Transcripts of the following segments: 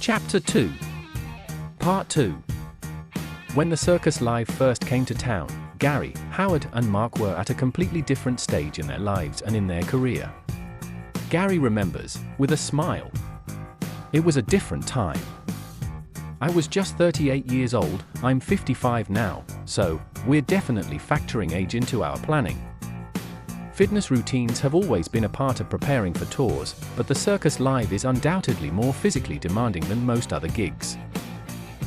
Chapter 2. Part 2. When the Circus Live first came to town, Gary, Howard, and Mark were at a completely different stage in their lives and in their career. Gary remembers, with a smile. It was a different time. I was just 38 years old, I'm 55 now, so we're definitely factoring age into our planning. Fitness routines have always been a part of preparing for tours, but the Circus Live is undoubtedly more physically demanding than most other gigs.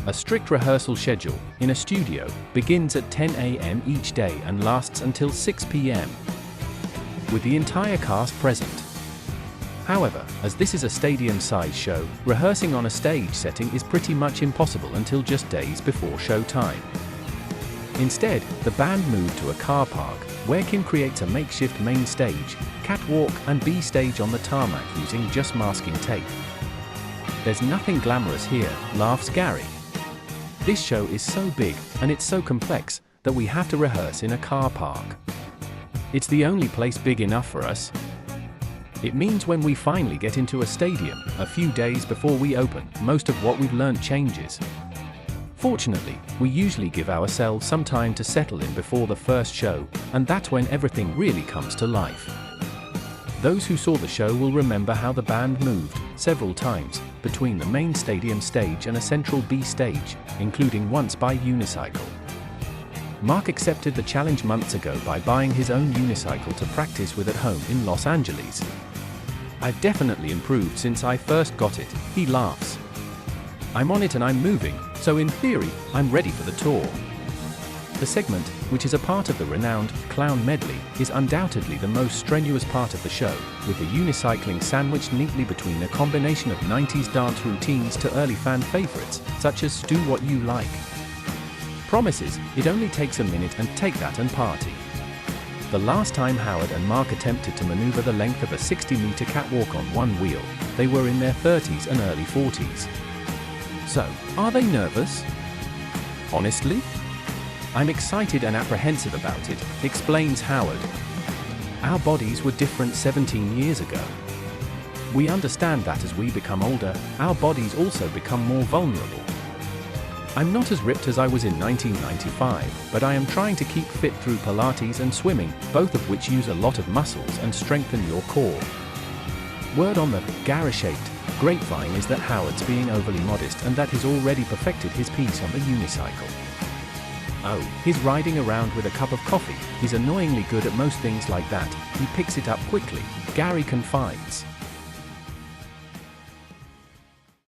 A strict rehearsal schedule, in a studio, begins at 10 a.m. each day and lasts until 6 p.m. with the entire cast present. However, as this is a stadium-sized show, rehearsing on a stage setting is pretty much impossible until just days before show time. Instead, the band moved to a car park, where Kim creates a makeshift main stage, catwalk, and B stage on the tarmac using just masking tape. "There's nothing glamorous here," laughs Gary. "This show is so big, and it's so complex, that we have to rehearse in a car park. It's the only place big enough for us. It means when we finally get into a stadium, a few days before we open, most of what we've learned changes. Fortunately, we usually give ourselves some time to settle in before the first show, and that's when everything really comes to life." Those who saw the show will remember how the band moved, several times, between the main stadium stage and a central B stage, including once by unicycle. Mark accepted the challenge months ago by buying his own unicycle to practice with at home in Los Angeles. "I've definitely improved since I first got it," he laughs. "I'm on it and I'm moving, so in theory, I'm ready for the tour." The segment, which is a part of the renowned Clown Medley, is undoubtedly the most strenuous part of the show, with the unicycling sandwiched neatly between a combination of 90s dance routines to early fan favorites, such as "Do What You Like." Promises, it only takes a minute and take that and party. The last time Howard and Mark attempted to maneuver the length of a 60-meter catwalk on one wheel, they were in their 30s and early 40s. So, are they nervous? Honestly? "I'm excited and apprehensive about it," explains Howard. "Our bodies were different 17 years ago. We understand that as we become older, our bodies also become more vulnerable. I'm not as ripped as I was in 1995, but I am trying to keep fit through Pilates and swimming, both of which use a lot of muscles and strengthen your core." Word on the Gary-shaped grapevine is that Howard's being overly modest and that he's already perfected his piece on the unicycle. Oh, he's riding around with a cup of coffee. He's annoyingly good at most things like that. He picks it up quickly, Gary confides.